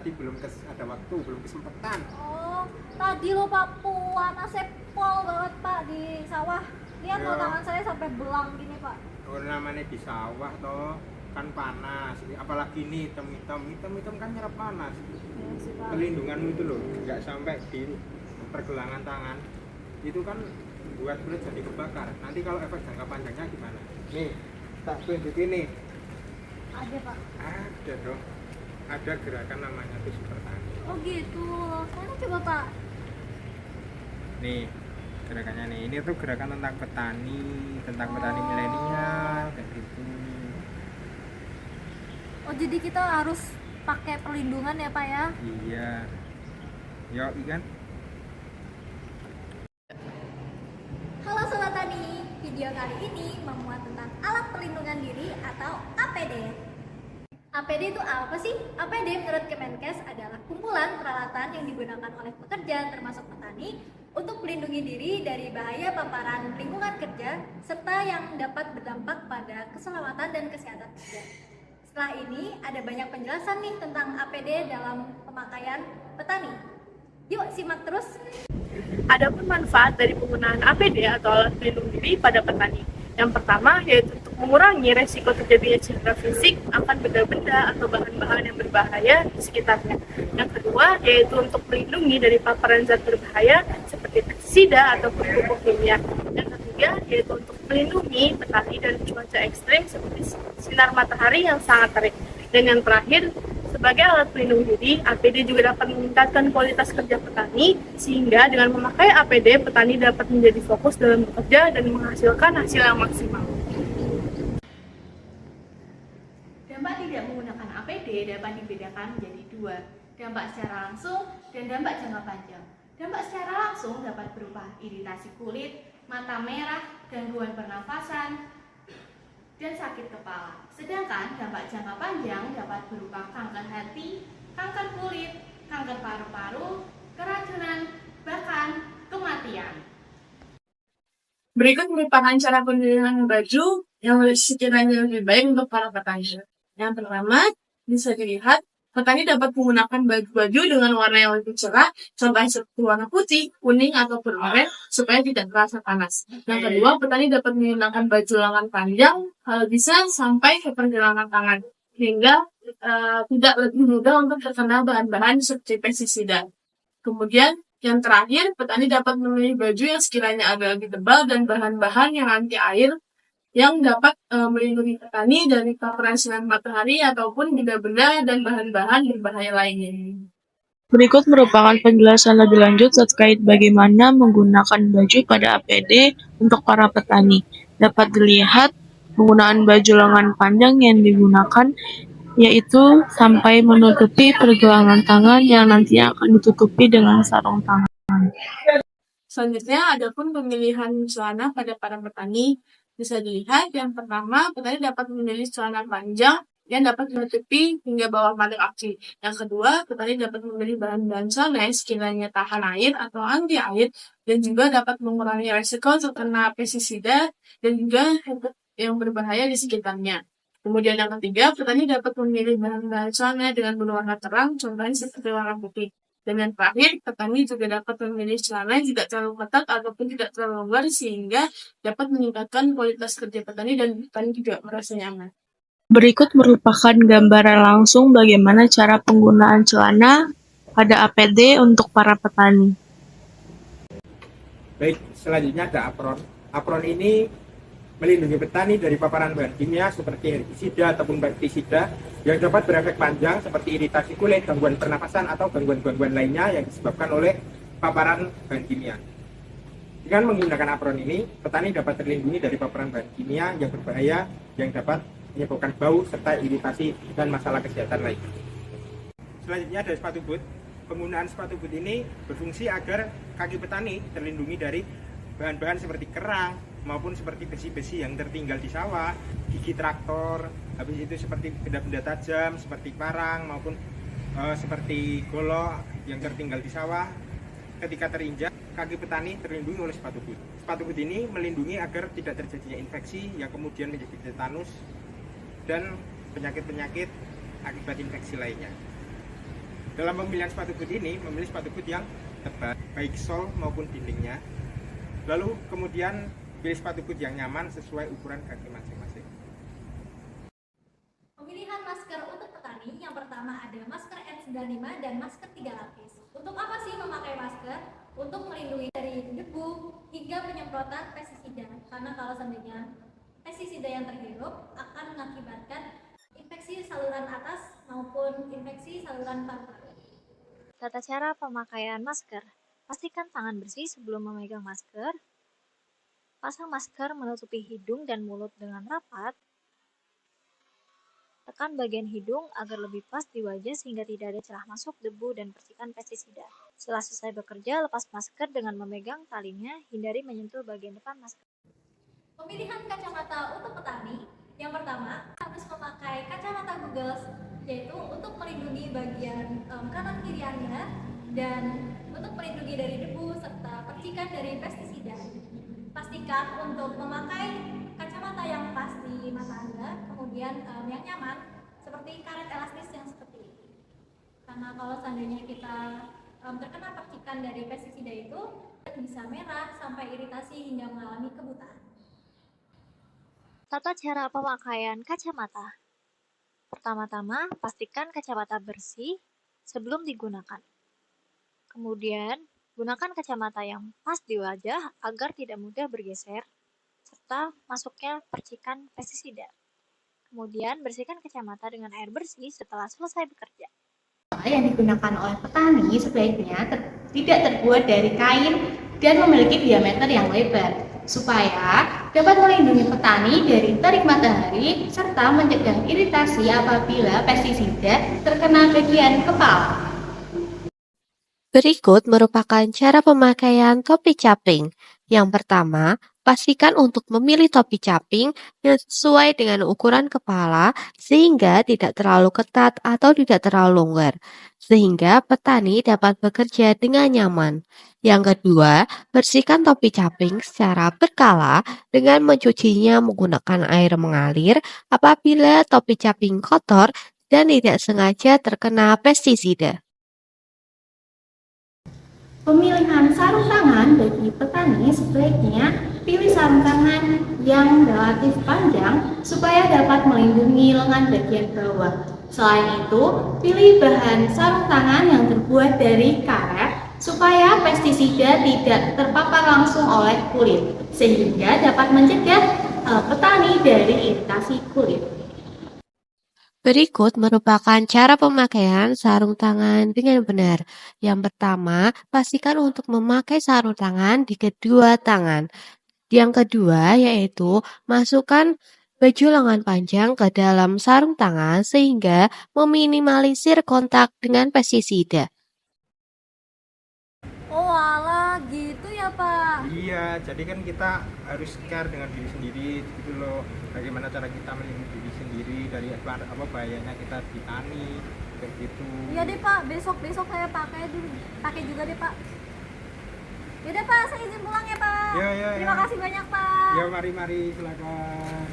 tadi belum ada waktu, belum kesempatan. Oh, tadi lo Pak panasnya pol banget Pak di sawah. Lihat Ya. lo tangan saya sampai belang gini Pak. Oh, namanya di sawah toh kan panas, apalagi ini hitam kan nyerap panas. Ya sih Pak. Pelindunganmu itu loh, nggak sampai di pergelangan tangan itu kan buat kulit jadi kebakar. Nanti kalau efek jangka panjangnya gimana? Nih, tak tunjukin nih. Ada Pak. Ada dong, ada gerakan namanya tusuk petani. Oh gitu. Mana coba Pak? Nih gerakannya nih, ini tuh gerakan tentang petani milenial kayak gitu. Oh jadi kita harus pakai perlindungan ya Pak ya? Iya, yo ikan. Halo Sobat Tani, video kali ini memuat tentang alat perlindungan diri atau APD. APD itu apa sih? APD menurut Kemenkes adalah kumpulan peralatan yang digunakan oleh pekerja termasuk petani untuk melindungi diri dari bahaya paparan lingkungan kerja serta yang dapat berdampak pada keselamatan dan kesehatan kerja. Setelah ini ada banyak penjelasan nih tentang APD dalam pemakaian petani. Yuk simak terus. Adapun manfaat dari penggunaan APD atau alat pelindung diri pada petani. Yang pertama yaitu untuk mengurangi resiko terjadinya cedera fisik akan benda-benda atau bahan-bahan yang berbahaya di sekitarnya. Yang kedua yaitu untuk melindungi dari paparan zat berbahaya seperti pestisida atau pupuk kimia. Yang ketiga yaitu untuk melindungi petani dari cuaca ekstrim seperti sinar matahari yang sangat terik. Dan yang terakhir, sebagai alat pelindung diri, APD juga dapat meningkatkan kualitas kerja petani, sehingga dengan memakai APD, petani dapat menjadi fokus dalam bekerja dan menghasilkan hasil yang maksimal. Dampak tidak menggunakan APD dapat dibedakan menjadi dua, dampak secara langsung dan dampak jangka panjang. Dampak secara langsung dapat berupa iritasi kulit, mata merah, gangguan pernafasan, dan sakit kepala. Sedangkan dampak jangka panjang dapat berupa kanker hati, kanker kulit, kanker paru-paru, keracunan, bahkan kematian. Berikut merupakan cara pemilihan baju yang sekiranya lebih baik untuk para petani. Yang pertama, bisa dilihat petani dapat menggunakan baju-baju dengan warna yang lebih cerah, contohnya seperti warna putih, kuning, ataupun oranye, supaya tidak terasa panas. Yang kedua, petani dapat menggunakan baju lengan panjang, kalau bisa sampai ke pergelangan tangan, sehingga tidak lebih mudah untuk terkena bahan-bahan seperti pestisida. Kemudian, yang terakhir, petani dapat memilih baju yang sekiranya agak lebih tebal dan bahan-bahan yang anti air, yang dapat melindungi petani dari paparan sinar matahari ataupun benda-benda dan bahan-bahan berbahaya lainnya. Berikut merupakan penjelasan lebih lanjut terkait bagaimana menggunakan baju pada APD untuk para petani. Dapat dilihat penggunaan baju lengan panjang yang digunakan yaitu sampai menutupi pergelangan tangan yang nantinya akan ditutupi dengan sarung tangan. Selanjutnya, adapun pemilihan celana pada para petani bisa dilihat. Yang pertama, petani dapat memilih celana panjang yang dapat menutupi hingga bawah mata kaki. Yang kedua, petani dapat memilih bahan-bahan celana yang sekiranya tahan air atau anti air dan juga dapat mengurangi risiko terkena pestisida dan juga yang berbahaya di sekitarnya. Kemudian yang ketiga, petani dapat memilih bahan-bahan celana dengan berwarna terang, contohnya seperti warna putih. Dan yang terakhir, petani juga dapat memilih celana yang tidak terlalu ketat ataupun tidak terlalu longgar sehingga dapat meningkatkan kualitas kerja petani dan petani juga merasa nyaman. Berikut merupakan gambaran langsung bagaimana cara penggunaan celana pada APD untuk para petani. Baik, selanjutnya ada apron. Apron ini melindungi petani dari paparan bahan kimia seperti herbisida ataupun pestisida yang dapat berefek panjang seperti iritasi kulit, gangguan pernapasan atau gangguan-gangguan lainnya yang disebabkan oleh paparan bahan kimia. Dengan menggunakan apron ini, petani dapat terlindungi dari paparan bahan kimia yang berbahaya yang dapat menyebabkan bau serta iritasi dan masalah kesehatan lainnya. Selanjutnya ada sepatu boot. Penggunaan sepatu boot ini berfungsi agar kaki petani terlindungi dari bahan-bahan seperti kerang maupun seperti besi-besi yang tertinggal di sawah, gigi traktor, habis itu seperti benda-benda tajam seperti parang maupun seperti golok yang tertinggal di sawah. Ketika terinjak, kaki petani terlindungi oleh sepatu boot. Sepatu boot ini melindungi agar tidak terjadinya infeksi yang kemudian menjadi tetanus dan penyakit-penyakit akibat infeksi lainnya. Dalam pemilihan sepatu boot ini, memilih sepatu boot yang tepat, baik sol maupun dindingnya. Lalu kemudian pilih sepatu boot yang nyaman sesuai ukuran kaki masing-masing. Pemilihan masker untuk petani, yang pertama ada masker N95 dan masker 3 lapis. Untuk apa sih memakai masker? Untuk melindungi dari debu hingga penyemprotan pestisida. Karena kalau seandainya pestisida yang terhirup akan mengakibatkan infeksi saluran atas maupun infeksi saluran paru-paru. Tata cara pemakaian masker. Pastikan tangan bersih sebelum memegang masker. Pasang masker menutupi hidung dan mulut dengan rapat. Tekan bagian hidung agar lebih pas di wajah sehingga tidak ada celah masuk debu dan percikan pestisida. Setelah selesai bekerja, lepas masker dengan memegang talinya, hindari menyentuh bagian depan masker. Pemilihan kacamata untuk petani, yang pertama harus memakai kacamata goggles, yaitu untuk melindungi bagian kanan kiriannya dan untuk melindungi dari debu serta percikan dari pestisida. Pastikan untuk memakai kacamata yang pas di mata Anda, kemudian yang nyaman seperti karet elastis yang seperti ini. Karena kalau seandainya kita terkena percikan dari pestisida itu bisa merah sampai iritasi hingga mengalami kebutaan. Tata cara pemakaian kacamata. Pertama-tama, pastikan kacamata bersih sebelum digunakan. Kemudian, gunakan kacamata yang pas di wajah agar tidak mudah bergeser, serta masuknya percikan pestisida. Kemudian, bersihkan kacamata dengan air bersih setelah selesai bekerja. Yang digunakan oleh petani sebaiknya tidak terbuat dari kain dan memiliki diameter yang lebar, supaya dapat melindungi petani dari terik matahari serta mencegah iritasi apabila pestisida terkena bagian kepala. Berikut merupakan cara pemakaian topi caping. Yang pertama, pastikan untuk memilih topi caping yang sesuai dengan ukuran kepala sehingga tidak terlalu ketat atau tidak terlalu longgar, sehingga petani dapat bekerja dengan nyaman. Yang kedua, bersihkan topi caping secara berkala dengan mencucinya menggunakan air mengalir apabila topi caping kotor dan tidak sengaja terkena pestisida. Pemilihan sarung tangan bagi petani sebaiknya pilih sarung tangan yang relatif panjang supaya dapat melindungi lengan bagian bawah. Selain itu, pilih bahan sarung tangan yang terbuat dari karet supaya pestisida tidak terpapar langsung oleh kulit, sehingga dapat mencegah petani dari iritasi kulit. Berikut merupakan cara pemakaian sarung tangan dengan benar. Yang pertama, pastikan untuk memakai sarung tangan di kedua tangan. Yang kedua yaitu masukkan baju lengan panjang ke dalam sarung tangan sehingga meminimalisir kontak dengan pestisida. Oh alah, gitu ya Pak. Iya, jadi kan kita harus care dengan diri sendiri gitu loh. Bagaimana cara kita melindungi diri sendiri dari apa bahayanya kita di tani kayak gitu. Iya deh Pak, besok saya pakai juga deh Pak. Yaudah Pak, saya izin pulang ya Pak. Ya. Terima kasih banyak Pak. Ya mari silakan.